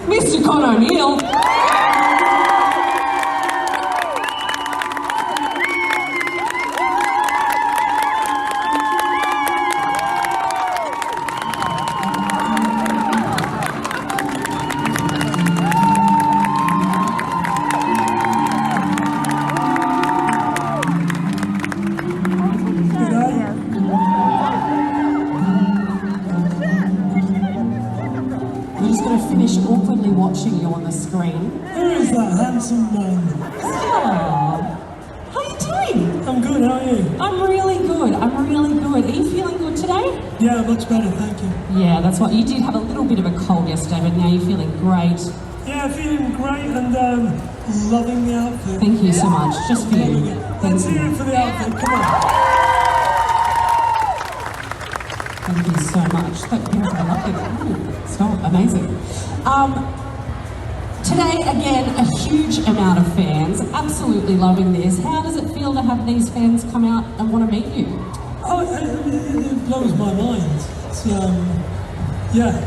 Mr. Con O'Neill. We're just going to finish awkwardly watching you on the screen. Who is that handsome man? Aww. How are you doing? I'm good, how are you? I'm really good. Are you feeling good today? Yeah, much better, thank you. Yeah, that's what. You did have a little bit of a cold yesterday, but now you're feeling great. Yeah, feeling great and loving the outfit. Thank you so much. Just for Loving you. it. Let's hear it for the outfit, come on. Thank you so much. I love it. Stop. Amazing. Today, again, a huge amount of fans. Absolutely loving this. How does it feel to have these fans come out and want to meet you? Oh, it blows my mind. It's, yeah,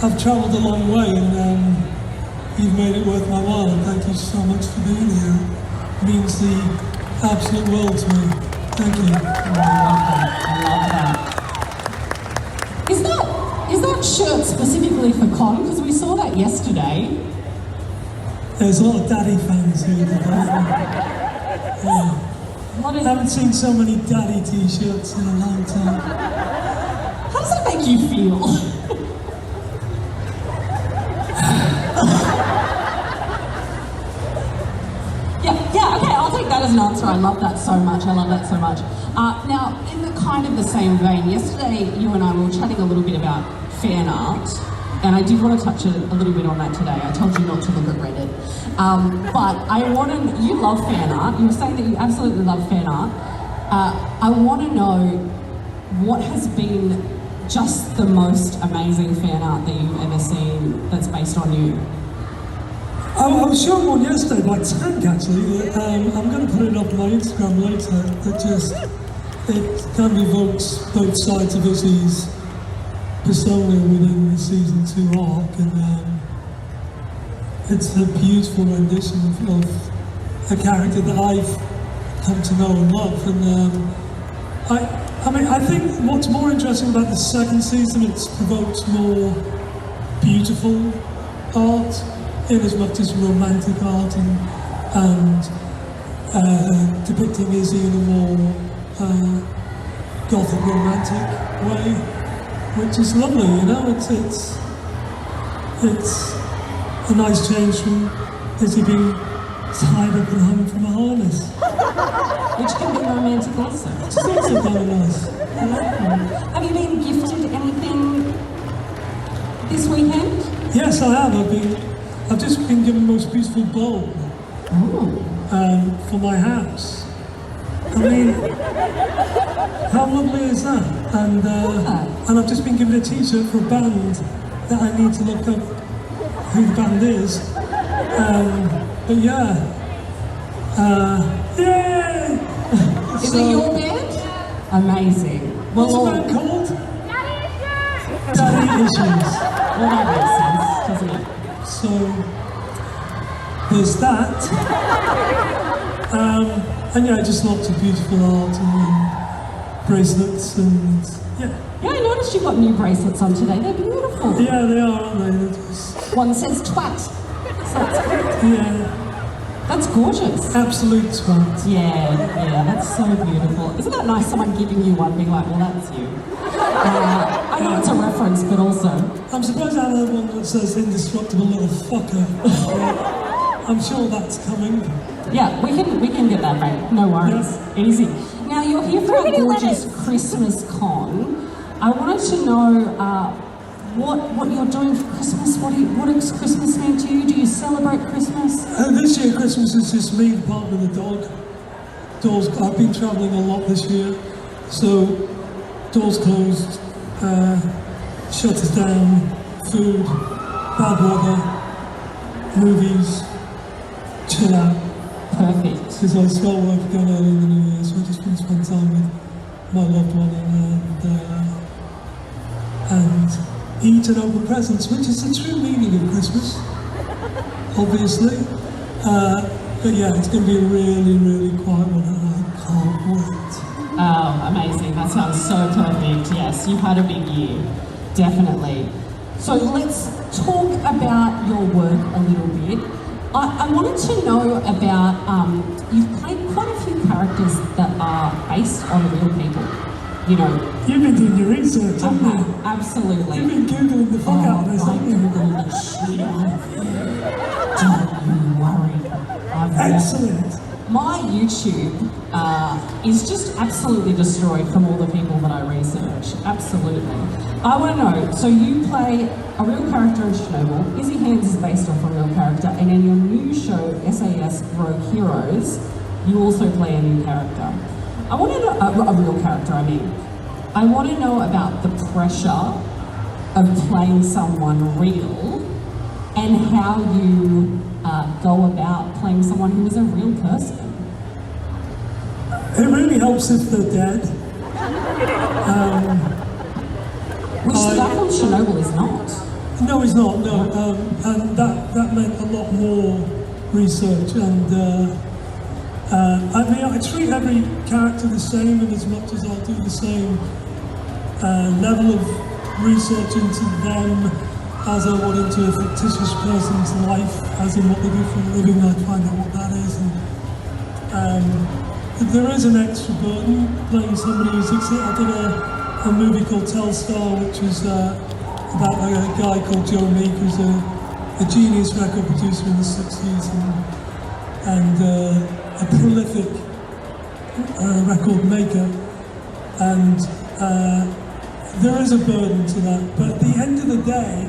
I've travelled a long way and you've made it worth my while, and thank you so much for being here. It means the absolute world to me. Thank you. Oh, I love that. Is that shirt specifically for Con? Because we saw that yesterday. There's a lot of daddy fans here today. Yeah. I haven't seen so many daddy t-shirts in a long time. How does that make you feel? Yeah, okay, I'll take that as an answer. I love that so much. Now, in the kind of the same vein, yesterday you and I were chatting a little bit about fan art, and I did want to touch a little bit on that today. I told you not to look at Reddit. But you love fan art. You were saying that you absolutely love fan art. I want to know what has been just the most amazing fan art that you've ever seen that's based on you. I was shown one yesterday by Tank actually. I'm going to put it up on my Instagram later. It kind of evokes both sides of Izzy's persona within the season 2 arc, and it's a beautiful rendition of a character that I've come to know and love. And I think what's more interesting about the second season, it's provoked more beautiful art, in as much as romantic art and depicting Izzy in a more gothic romantic way, which is lovely, you know. It's a nice change from Izzy being tied up and hung from a harness, Which can be romantic also. which is also kind of nice. I like that. Have you been gifted anything this weekend? Yes, I have. I've just been given the most beautiful bulb for my house. I mean, how lovely is that? And I've just been given a t-shirt for a band that I need to look up who the band is. But yeah. Yay! Is it your band? Amazing. What's the band called? Daddy Issues. Well, that makes sense, doesn't it? So, there's that. And yeah, just lots of beautiful art and bracelets and yeah. Yeah, I noticed you got new bracelets on today. They're beautiful. Yeah, they are, aren't they? They're just, One says twat. So that's good. yeah, That's gorgeous. absolute twat. Yeah, that's so beautiful. Isn't that nice, someone giving you one, being like, well, that's you. I know it's a reference, but also... I'm surprised I have one that says indestructible little fucker. I'm sure that's coming. Yeah, we can get that right. No worries. Easy. Now, you're here for a gorgeous Christmas con. I wanted to know what you're doing for Christmas. What does Christmas mean to you? Do you celebrate Christmas? This year, Christmas is just me, the partner, and the dog. I've been travelling a lot this year, so doors closed, shutters down, food, bad weather, movies, chill out. Perfect. Because I start work again early in the new year, so I just want to spend time with my loved one and eat and open presents, which is the true meaning of Christmas, obviously. But yeah, it's going to be a really, really quiet one, and I can't wait. Oh, amazing. That sounds so perfect. Yes, you've had a big year. Definitely. So let's talk about your work a little bit. I wanted to know about, you've played quite a few characters that are based on real people. You know. You've been doing your research, haven't you? Absolutely. You've been Googling the fuck out of this, haven't you? Googled the shit out of it. Don't you worry. Excellent. My YouTube is just absolutely destroyed from all the people that I research. Absolutely. I want to know, so you play a real character in Chernobyl. Izzy Hands is based off a real character, and in your new show, SAS Rogue Heroes, you also play a new character. I want to know, a real character, I mean. I want to know about the pressure of playing someone real and how you go about playing someone who is a real person. It really helps if they're dead. Which the guy from Chernobyl is not. No, he's not, no. And that meant a lot more research. And I mean, I treat every character the same, and as much as I'll do the same level of research into them as I would into a fictitious person's life, as in what they do for a living, I find out what that is. And there is an extra burden playing somebody who's I did a movie called Telstar, which was about a guy called Joe Meek, who's a genius record producer in the 60s and a prolific record maker. And there is a burden to that, but at the end of the day,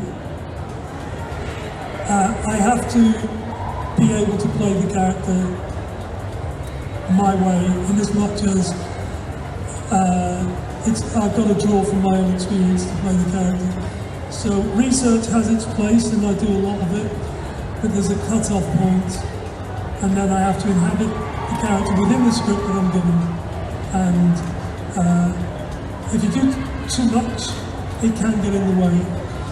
I have to be able to play the character my way, in as much as I've got to draw from my own experience to play the character. So research has its place, and I do a lot of it, but there's a cut-off point, and then I have to inhabit the character within the script that I'm given. And if you do too much, it can get in the way.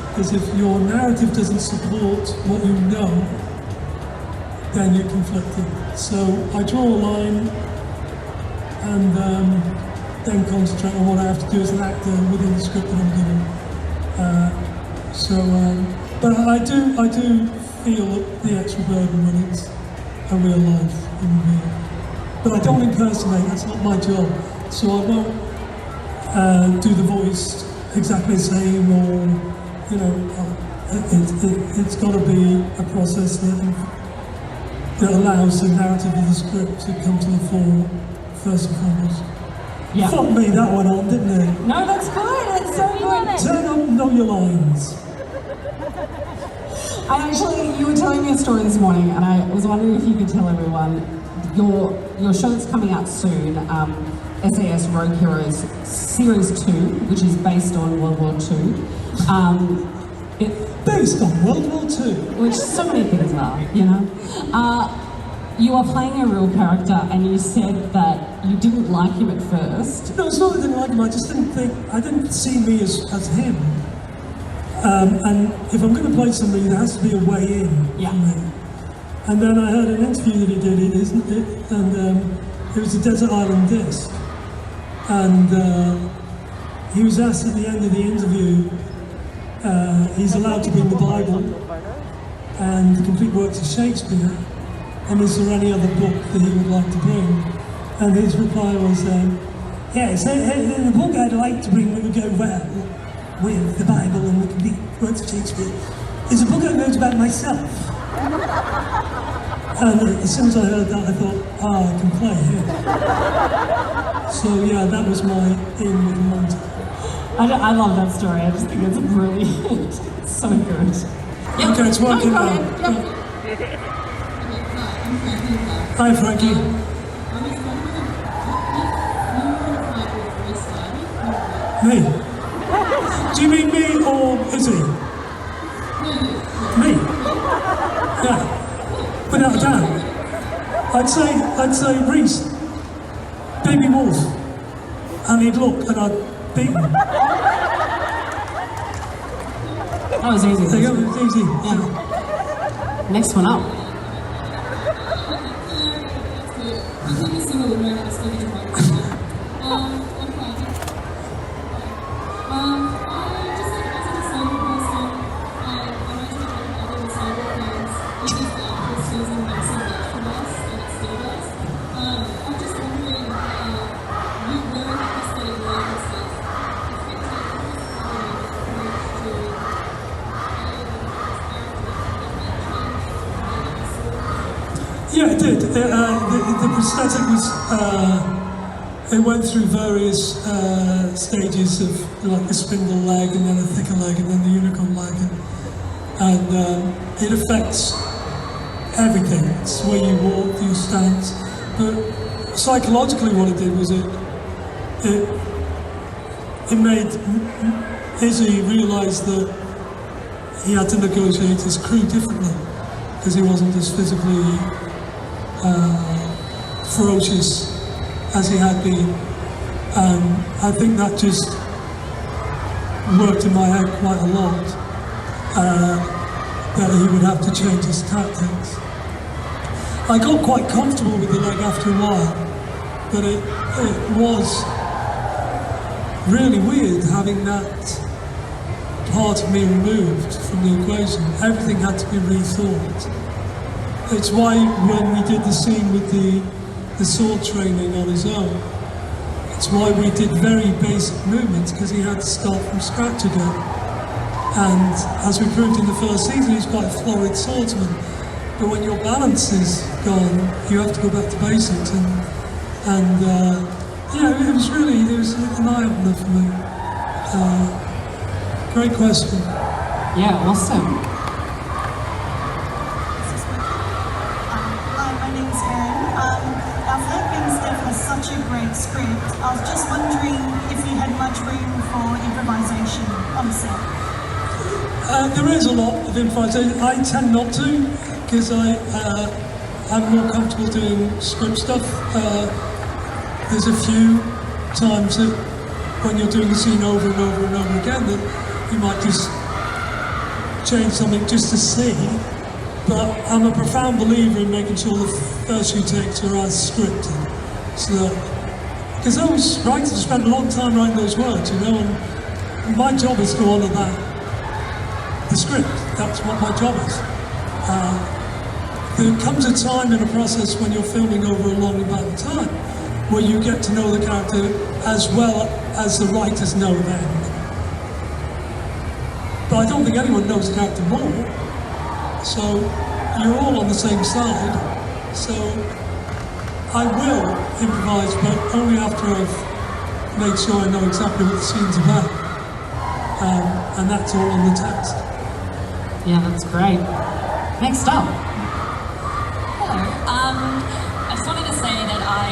Because if your narrative doesn't support what you know, then you're conflicted. So I draw a line and then concentrate on what I have to do as an actor within the script that I'm given. But I do feel the extra burden when it's a real life human being. But I don't impersonate, that's not my job. So I won't do the voice exactly the same, or it's got to be a process that allows the narrative of the script to come to the fore first and foremost. Yeah. Fuck me, that went on, didn't it? No, that's good. It's so good. Turn up, know your lines. You were telling me a story this morning, and I was wondering if you could tell everyone your show that's coming out soon, SAS Rogue Heroes Series 2, which is based on World War II. Based on World War II. Which so many things are, you know. You are playing a real character, and you said that you didn't like him at first. No, it's not that I didn't like him, I didn't see me as him. And if I'm going to play somebody, there has to be a way in for me. And then I heard an interview that he did, it was a Desert Island Disc. And he was asked at the end of the interview, he's allowed to bring the Bible and the complete works of Shakespeare, and is there any other book that he would like to bring? And his reply was, yes, the book I'd like to bring that would go well with the Bible and the complete works of Shakespeare is a book I wrote about myself. And as soon as I heard that, I thought, I can play here. So yeah, that was my in with Monty. I love that story. I just think it's brilliant. It's so good. Yep. Okay, it's working now. Yep. Hi, Frankie. Me? Do you mean me or Izzy? Me? Yeah. Without a doubt. I'd say Reese. Baby Wolf. And he'd look and I'd beat him. That was easy. There you go, it's easy. Yeah. Next one up. Yeah, it did. The prosthetic was, it went through various stages of like a spindle leg and then a thicker leg and then the unicorn leg. And it affects everything. It's the way you walk, your stance. But psychologically what it did was it made Izzy realise that he had to negotiate his crew differently because he wasn't as physically ferocious as he had been. I think that just worked in my head quite a lot, that he would have to change his tactics. I got quite comfortable with the leg after a while, but it was really weird having that part of me removed from the equation. Everything had to be rethought. It's why when we did the scene with the sword training on his own, it's why we did very basic movements, because he had to start from scratch again. And as we proved in the first season, he's quite a florid swordsman. But when your balance is gone, you have to go back to basics. And it was an eye-opener for me. Great question. Yeah, awesome. Hi, my name's Erin. Our Flag Being Steph has such a great script. I was just wondering if you had much room for improvisation on set. There is a lot of improvisation. I tend not to, because I'm more comfortable doing script stuff. There's a few times that when you're doing the scene over and over and over again that you might just change something just to see. But I'm a profound believer in making sure the first few takes are as scripted. So because those writers spend a long time writing those words, and my job is to honour that. The script, that's what my job is. There comes a time in a process when you're filming over a long amount of time where you get to know the character as well as the writers know them. But I don't think anyone knows the character more. So you're all on the same side. So I will improvise, but only after I've made sure I know exactly what the scene's about. And that's all on the text. Yeah, that's great. Next up. Hello. I just wanted to say that I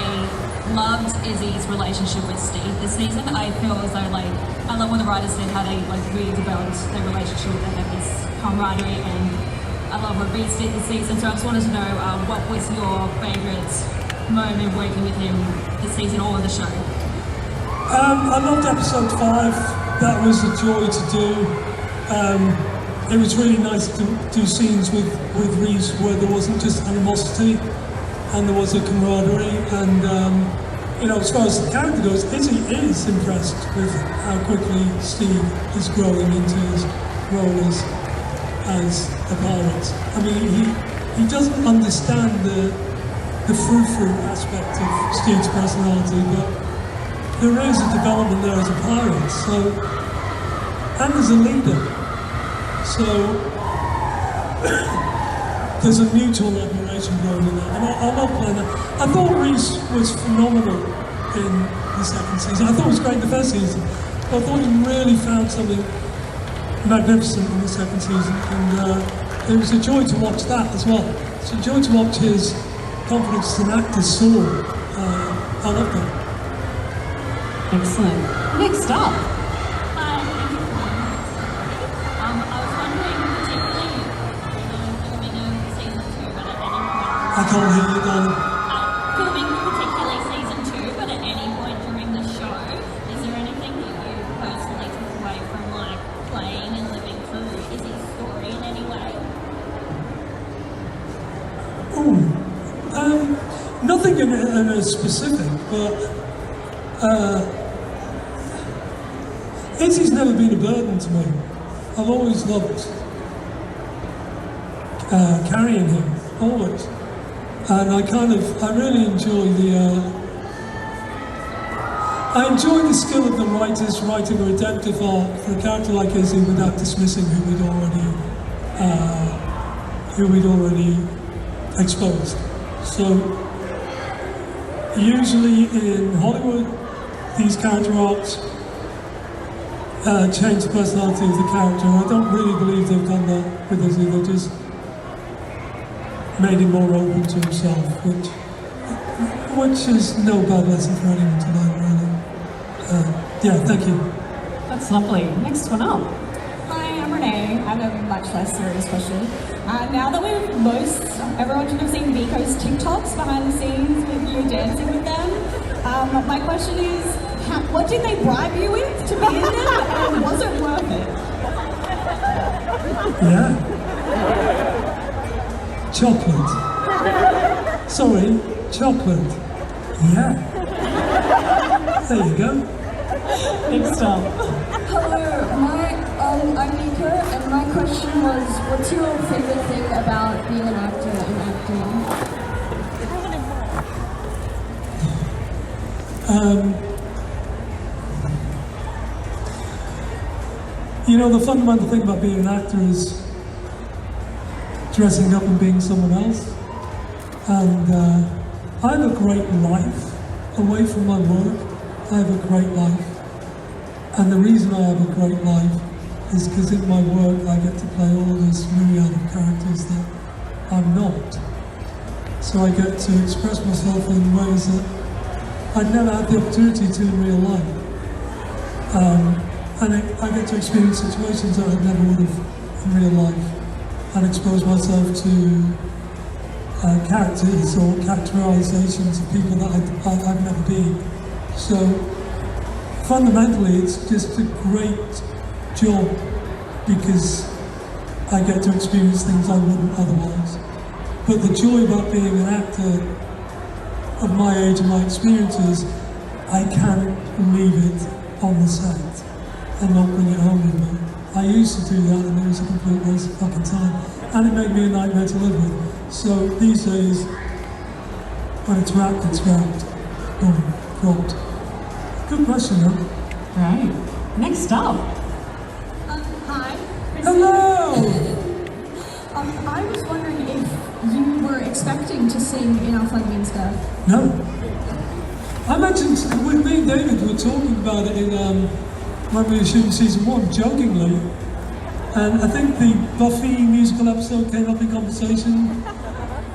loved Izzy's relationship with Steve this season. I feel as though I love when the writers said how they really developed their relationship. They had this camaraderie, and I love what Reese did this season. So I just wanted to know what was your favourite moment working with him this season or the show? I loved episode 5. That was a joy to do. It was really nice to do scenes with Reese where there wasn't just animosity and there was a camaraderie. And as far as the character goes, Izzy is impressed with how quickly Steve is growing into his role as a pirate. I mean, he doesn't understand the frou-frou aspect of Steve's personality, but there is a development there as a pirate, and as a leader. So there's a mutual admiration growing in that, and I love playing that. I thought Reese was phenomenal in the second season. I thought it was great in the first season, but I thought he really found something magnificent in the second season, and it was a joy to watch that as well. It's a joy to watch his confidence as an actor soar. I love that. Excellent. Next up. Hi, thank you for having us. I was wondering, particularly, filming of season 2, but at any point... I can't hear you, darling. Filming particularly season 2, but at any point during the show, is there anything that you personally took away from playing and living through Izzy? nothing in a specific, but Izzy's never been a burden to me. I've always loved carrying him, always. And I really enjoy I enjoy the skill of the writers writing a redemptive arc for a character like Izzy without dismissing who we'd already exposed. So usually in Hollywood, these character arcs change the personality of the character. I don't really believe they've done that with Izzy. They just made him more open to himself, which is no bad lesson for anyone to learn, really. Yeah, thank you. That's lovely. Next one up. Hi, I'm Renee. I have a much less serious question. Now that everyone should have seen Vico's TikToks behind the scenes with you dancing with them. My question is, what did they bribe you with to be in them, and was it worth it? Yeah. Chocolate. Sorry, chocolate. Yeah. There you go. Next up. Hello, I'm Nico, and my question was, what's your favorite thing about being an actor and acting? You know, the fundamental thing about being an actor is dressing up and being someone else. And I have a great life away from my work. I have a great life. And the reason I have a great life is because in my work I get to play all this myriad of characters that I'm not. So I get to express myself in ways that I'd never had the opportunity to in real life. And I get to experience situations that I never would have in real life and expose myself to characters or characterizations of people that I've never been. So fundamentally, it's just a great job because I get to experience things I wouldn't otherwise. But the joy about being an actor of my age and my experiences, I can't leave it on the set and not bring it home with me. I used to do that and it was a complete waste of fucking time. And it made me a nightmare to live with. So these days, when it's wrapped, it's wrapped. Boom, dropped. Good question, though. Right. Next up. Hi. Hello! I was wondering if you were expecting to sing in Our Flag Means Death. No. I mentioned, with me and David were talking about it in, when we were shooting season 1, jokingly. And I think the Buffy musical episode came up in conversation.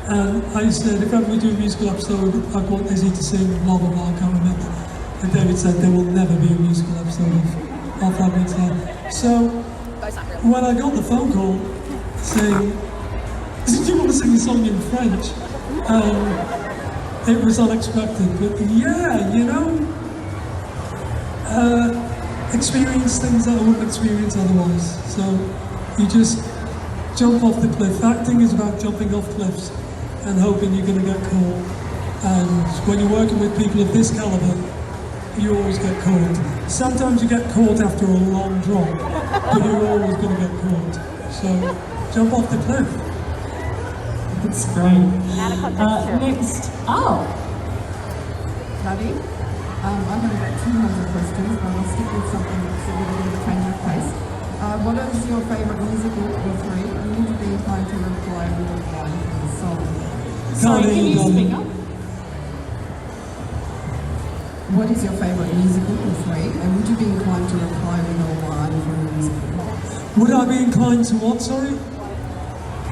And I said, if ever we do a musical episode, I want Izzy to sing blah blah blah, I can't remember. And David said, there will never be a musical episode of Our Flag Means Death. So, when I got the phone call saying, do you want to sing a song in French? It was unexpected, but yeah, you know, experience things that I wouldn't experience otherwise. So you just jump off the cliff. Acting is about jumping off cliffs and hoping you're going to get caught. And when you're working with people of this caliber, you always get caught. Sometimes you get caught after a long drop, but you're always going to get caught. So jump off the cliff. That's great. Next up. Daddy, I have about 200 questions, but I'll stick with something that's a little bit of a change of pace. What is your favourite musical or three? And would you be inclined to reply with a line from the song? Sorry, can you speak up? What is your favourite musical or three? And would you be inclined to reply with a line from the musical? Would I be inclined to what, sorry?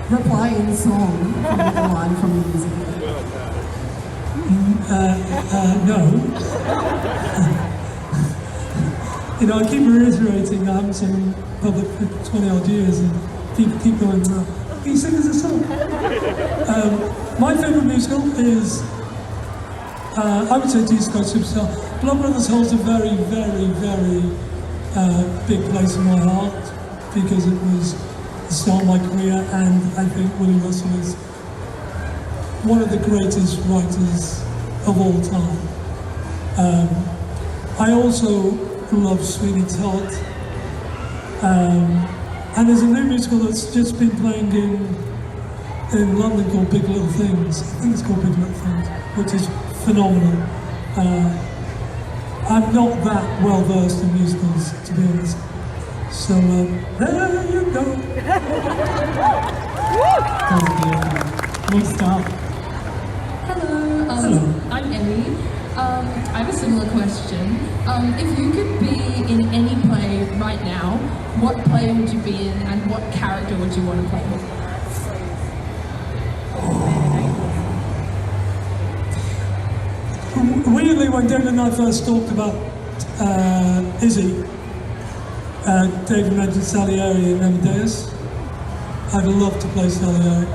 Reply in song with a line from the musical. No. You know, I keep reiterating I haven't sung in public for 20 odd years and people keep going, can you sing us a song? My favourite musical is, I would say Jesus Christ Superstar. Blood Brothers holds a very, very, very big place in my heart because it was the start of my career, and I think Willie Russell is one of the greatest writers of all time. I also love Sweeney Todd. And there's a new musical that's just been playing in London called Big Little Things. I think it's called Big Little Things, which is phenomenal. I'm not that well versed in musicals, to be honest. So there you go. That was beautiful. Next up. Hello, Hello. I'm Emmy. I have a similar question. If you could be in any play right now, what play would you be in and what character would you want to play? Weirdly, when David and I first talked about Izzy, David mentioned Salieri in Amadeus. I'd love to play Salieri.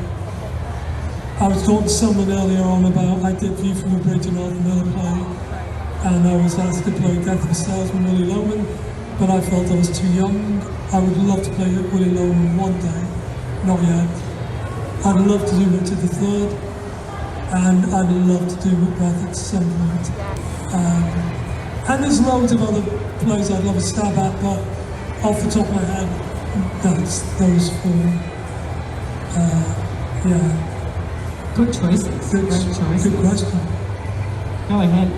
I was talking to someone earlier on about, I did View from a Bridge and Arthur Miller play, and I was asked to play Death of a Salesman, Willy Loman, but I felt I was too young. I would love to play Willy Loman one day, not yet. I'd love to do Richard III, and I'd love to do Macbeth at some point. And there's loads of other plays I'd love to stab at, but off the top of my head, that's those four. Yeah. Good choices. Good, Great choices. good question. Go ahead.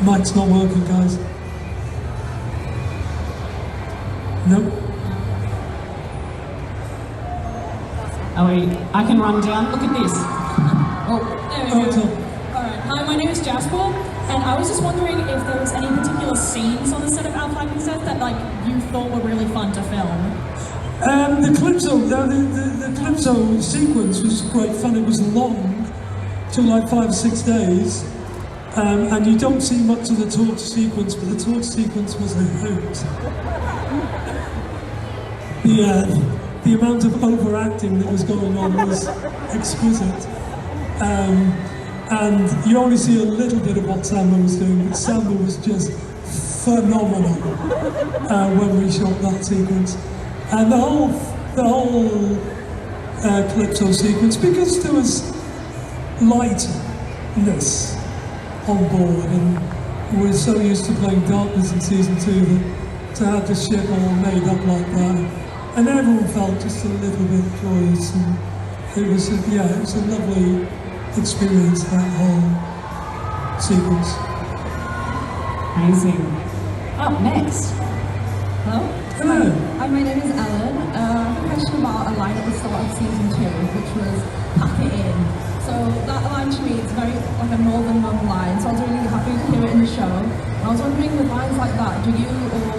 Mic's not working, guys. Nope. Oh, I can run down. Look at this. Oh, there we Oh, go. it's on. Alright, hi, my name is Jasper, and I was just wondering if there was any particular scenes on the set of Our Flag and Death that you thought were really fun to film. The Calypso sequence was great fun. It was long, took like 5 or 6 days, and you don't see much of the torch sequence, but the torch sequence was a hoot. The amount of overacting that was going on was exquisite. And you only see a little bit of what Samba was doing, but Samba was just phenomenal when we shot that sequence. And the whole Calypso sequence, because there was lightness on board, and we're so used to playing darkness in season 2 that to have the ship all made up like that, and everyone felt just a little bit joyous, and it was a lovely experience, that whole sequence. Amazing. Up next. Hello? Hello. Hi, my name is Ellen. I have a question about a line at the start of season 2, which was pack it in. So that line to me is very like a Northern Mum line, so I was really happy to hear it in the show. And I was wondering, with lines like that, do you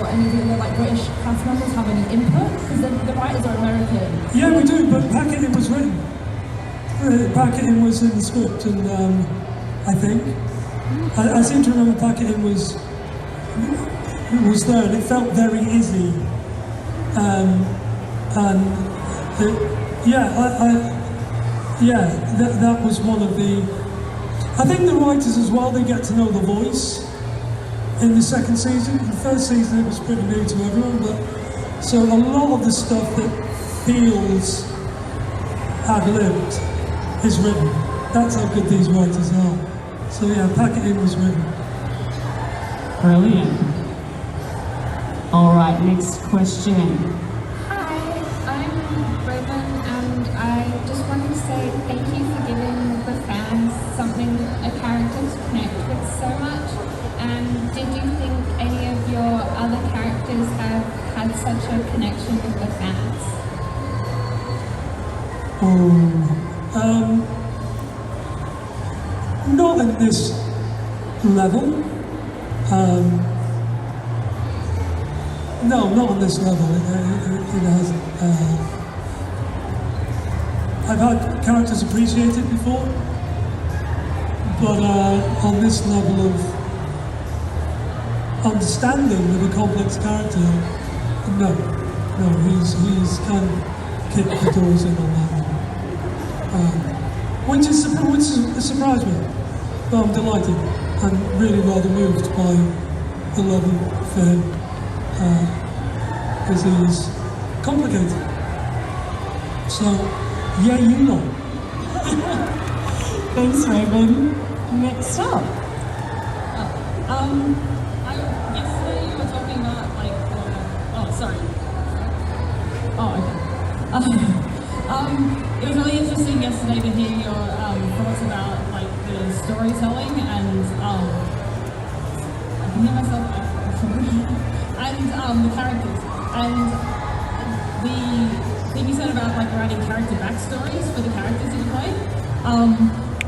or any of the other British cast members have any input? Because the writers are American. Yeah, we do, but Pack It In was written. Pack It In was in the script, and I think. I seem to remember Pack It In was there, and it felt very easy. That was one of the. I think the writers as well, they get to know the voice in the second season. The first season it was pretty new to everyone, but so a lot of the stuff that feels ad-libbed is written. That's how good these writers are. So yeah, Pack It In was written. Brilliant. All right, next question. Hi, I'm Raven, and I just wanted to say thank you for giving the fans something, a character to connect with so much. And did you think any of your other characters have had such a connection with the fans? Not at this level. No, not on this level. It hasn't. I've had characters appreciated before, but on this level of understanding of a complex character, no, he's kind of kicked the doors in on that one, which surprised me. But I'm delighted. I'm really rather moved by the love of Finn. Because he's complicated. So, yeah, you know. Thanks, Raven. Next up. Yesterday you were talking about like sorry. Oh, okay. It was really interesting yesterday to hear your thoughts about like the storytelling and I can hear myself and the characters and the thing you said about like writing character backstories for the characters that you play.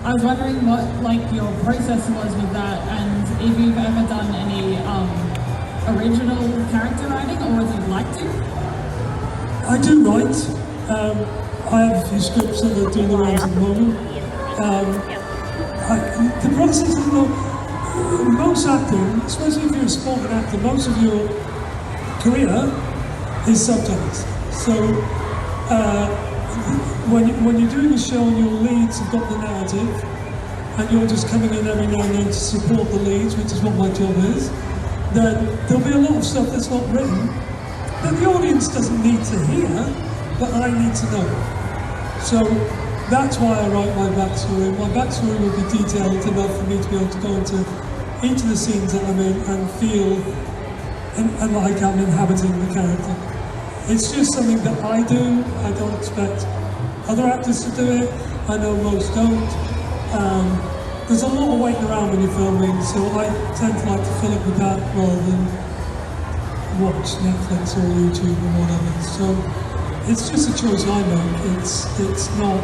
I was wondering what like your process was with that, and if you've ever done any original character writing, or would you like to? I do write. I have a few scripts that are doing the rounds at the moment. The process is not. Most acting, especially if you're a sporting actor, most of your career is subtext. So when you're doing a show and your leads have got the narrative, and you're just coming in every now and then to support the leads, which is what my job is, then there'll be a lot of stuff that's not written that the audience doesn't need to hear, but I need to know. So that's why I write my backstory. My backstory will be detailed enough for me to be able to go into each of the scenes that I'm in and feel and like I'm inhabiting the character. It's just something that I do. I don't expect other actors to do it. I know most don't. There's a lot of waiting around when you're filming, so I tend to like to fill it with that rather than watch Netflix or YouTube or whatever. So it's just a choice I make. It's not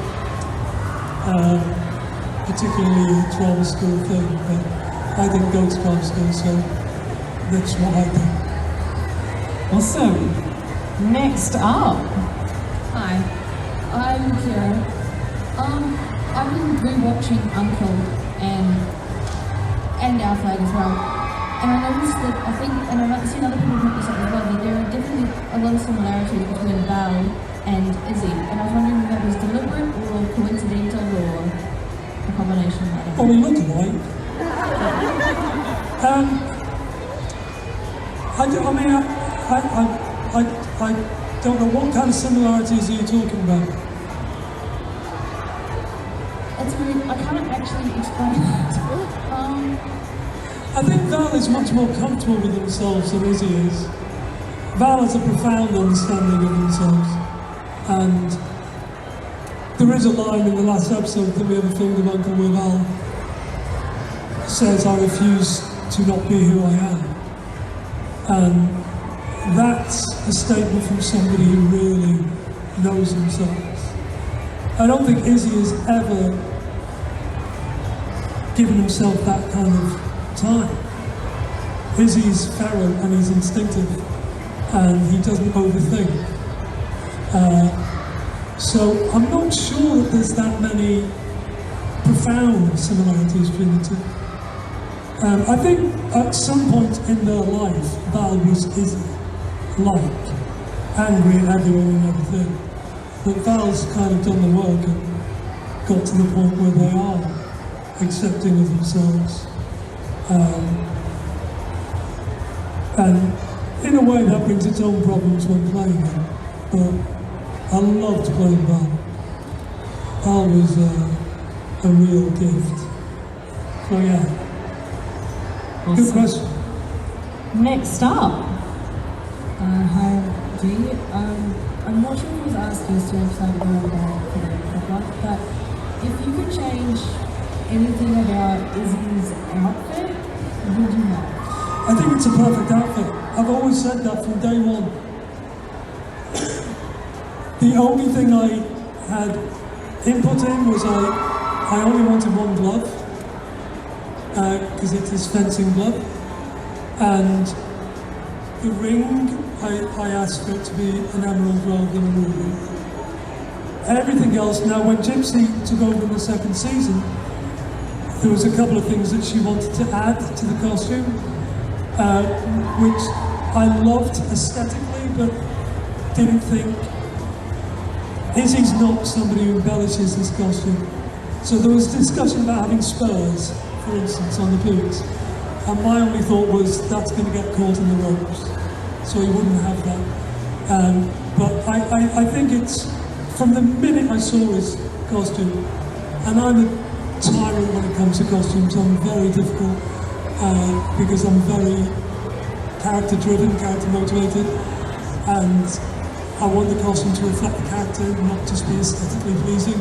particularly a drama school thing, but I didn't go to drama school, so that's what I do. Awesome. Next up. Hi, I'm Kira. I've been rewatching Uncle and Our Flag as well, and I noticed that and I've seen other people point this out as well, that there are definitely a lot of similarities between Val and Izzy, and I was wondering if that was deliberate or coincidental or a combination of that. Oh, we look alike. I don't know, what kind of similarities are you talking about? It's weird, I can't actually explain that. I think Val is much more comfortable with themselves than Izzy is. Val has a profound understanding of themselves, and there is a line in the last episode that we ever filmed of Uncle where Val says, "I refuse to not be who I am," and that's a statement from somebody who really knows themselves. I don't think Izzy has ever given himself that kind of time. Izzy's feral and he's instinctive and he doesn't overthink. So I'm not sure that there's that many profound similarities between the two. I think at some point in their life, Val was Izzy, like, angry at everyone and everything. But Val's kind of done the work and got to the point where they are accepting of themselves. And in a way that brings its own problems when playing him. But I loved playing Val. Val was a real gift. So yeah. Good question. Next up. Hi, G. I'm not sure if it was asked yesterday because I don't know about but if you could change anything about Izzy's outfit, would you have? I think it's a perfect outfit. I've always said that from day one. The only thing I had input in was I only wanted one glove, because it's his fencing glove, and the ring, I asked for it to be an emerald rather than a ruby. Everything else, now when Gypsy took over in the second season, there was a couple of things that she wanted to add to the costume, which I loved aesthetically, but didn't think, Izzy's not somebody who embellishes this costume. So there was discussion about having spurs, for instance, on the boots. And my only thought was, that's going to get caught in the ropes. So he wouldn't have that. But I think it's, from the minute I saw his costume, and I'm a tyrant when it comes to costumes. I'm very difficult because I'm very character driven, character motivated, and I want the costume to reflect the character, not just be aesthetically pleasing.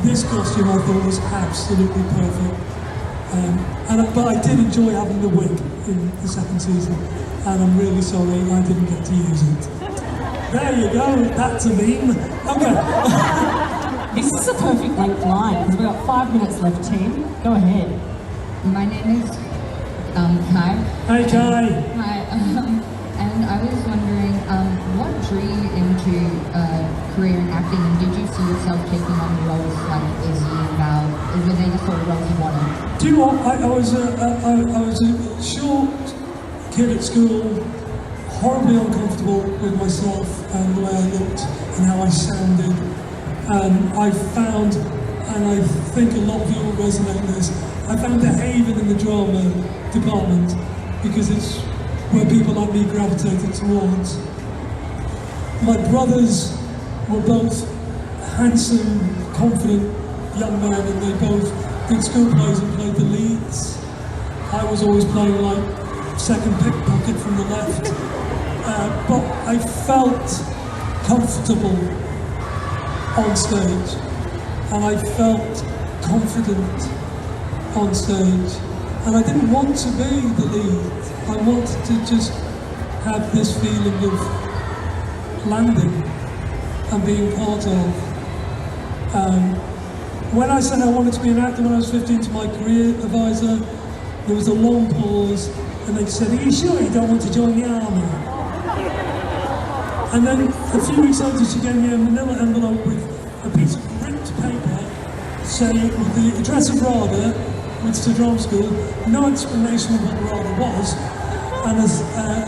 This costume I thought was absolutely perfect. But I did enjoy having the wig in the second season, and I'm really sorry I didn't get to use it. There you go, that's a meme. Okay. This is a perfect length line because we've got 5 minutes left, team. Go ahead. My name is Kai. Hey Kai. Hi. And I was wondering, what drew you into career in acting, and did you see yourself taking on roles like Izzy and Val? Were they the sort of roles you wanted? Do you know what? I was a short kid at school, horribly uncomfortable with myself and the way I looked and how I sounded. And I found, and I think a lot of you will resonate with this, I found a haven in the drama department because it's where people like me gravitated towards. My brothers were both handsome, confident young men, and they both did school plays and played the leads. I was always playing like second pickpocket from the left, but I felt comfortable on stage, and I felt confident on stage, and I didn't want to be the lead. I wanted to just have this feeling of landing and being part of. When I said I wanted to be an actor when I was 15 to my career advisor, there was a long pause, and they said, "Are you sure you don't want to join the army?" And then a few weeks later, she gave me a manila envelope with a piece of ripped paper saying, with the address of RADA, which is a drama school, no explanation of what RADA was, and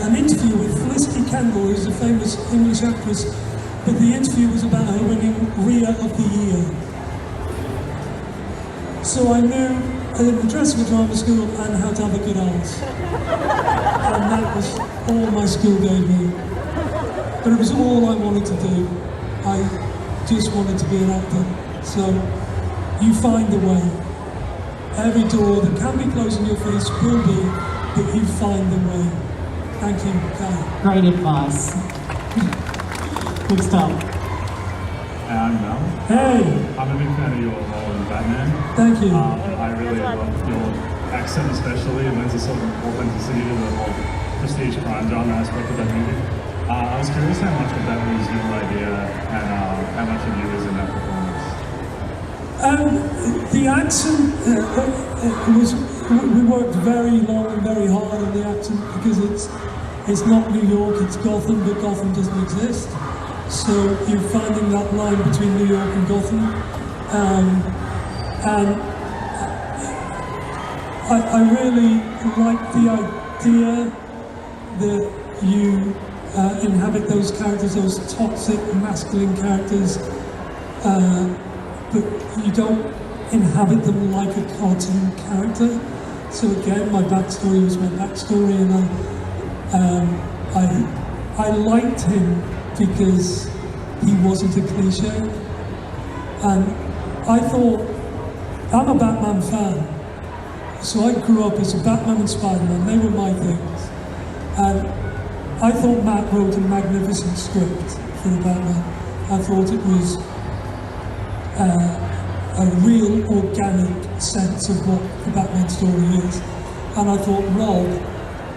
an interview with Felicity Kendall, who's a famous English actress, but the interview was about her winning RIA of the Year. So I knew the address of a drama school and how to have a good arse. And that was all my school gave me. But it was all I wanted to do. I just wanted to be an actor. So you find a way. Every door that can be closed in your face will be, but you find a way. Thank you, Kai. Great advice. Good stuff. I'm Mel. Hey! I'm a big fan of your role in Batman. Thank you. I really love your accent especially. It lends a sort of authenticity to the whole prestige crime drama aspect of that movie. I was curious how much of that was your idea and how much of you was in that performance. The accent we worked very long and very hard on the accent because it's not New York, it's Gotham, but Gotham doesn't exist. So you're finding that line between New York and Gotham. And I really like the idea that you inhabit those characters, those toxic masculine characters, but you don't inhabit them like a cartoon character. So again, my backstory was my backstory, and I liked him because he wasn't a cliche. And I thought, I'm a Batman fan, so I grew up as a Batman and Spider-Man, they were my things. And I thought Matt wrote a magnificent script for the Batman. I thought it was a real organic sense of what the Batman story is. And I thought Rob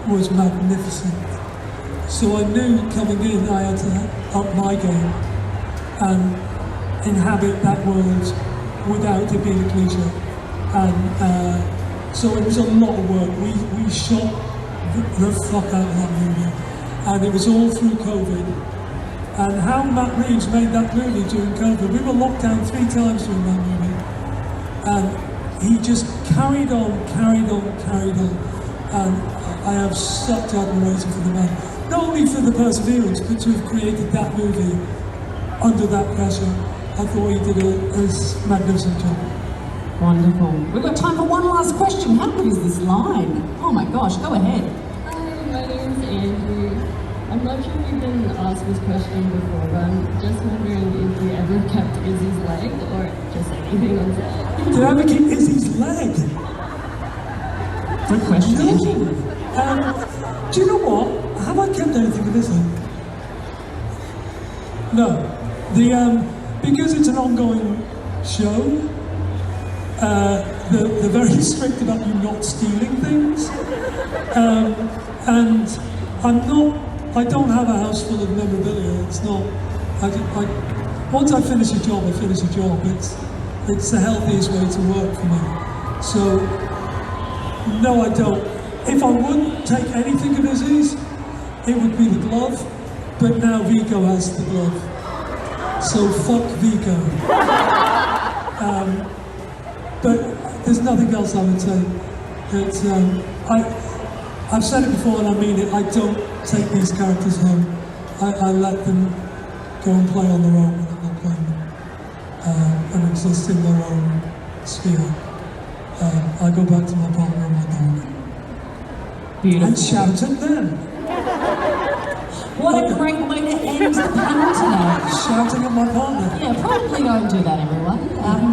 was magnificent. So I knew coming in I had to up my game and inhabit that world without it being a cliche. And so it was a lot of work. We shot the fuck out of that movie. And it was all through COVID. And how Matt Reeves made that movie during COVID, we were locked down 3 times during that movie. And he just carried on. And I have such admiration for the man. Not only for the perseverance, but to have created that movie under that pressure. I thought he did a magnificent job. Wonderful. We've got time for one last question. How good is this line? Oh my gosh, go ahead. Hi, my name is Andrew. I'm not sure if you've been asked this question before, but I'm just wondering if you ever kept Izzy's leg or just anything on set? Did I ever keep Izzy's leg? Good question. No. Do you know what? Have I kept anything of Izzy? No. Because it's an ongoing show, they're very strict about you not stealing things. And I don't have a house full of memorabilia. It's not, once I finish a job, I finish a job. It's the healthiest way to work for me. So, no, I don't. If I would take anything of Izzy's, it would be the glove, but now Vico has the glove. So fuck Vico. But there's nothing else I would say. It's, I've said it before and I mean it, I don't take these characters home. I let them go and play on their own when I'm not playing them, and exist in their own sphere. I go back to my partner and my dog. Beautiful. And shout at them. What a great way to end the panel today. Shouting at my partner. Yeah, probably don't do that, everyone.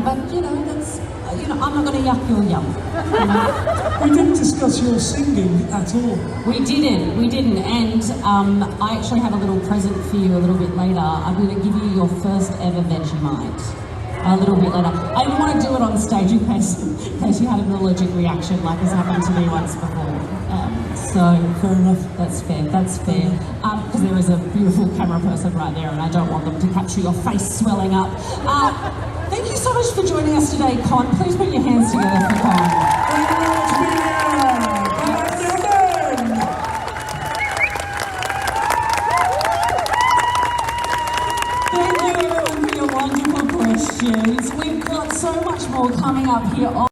But you know, that's I'm not going to yuck your yum. You know? We didn't discuss your singing at all. We didn't. And I actually have a little present for you a little bit later. I'm going to give you your first ever Vegemite. A little bit later. I didn't want to do it on stage in case you had an allergic reaction like has happened to me once before. So fair enough. That's fair. Because there is a beautiful camera person right there, and I don't want them to capture your face swelling up. Thank you so much for joining us today, Con. Please put your hands together for Con. Thank you everyone for your wonderful questions. We've got so much more coming up here.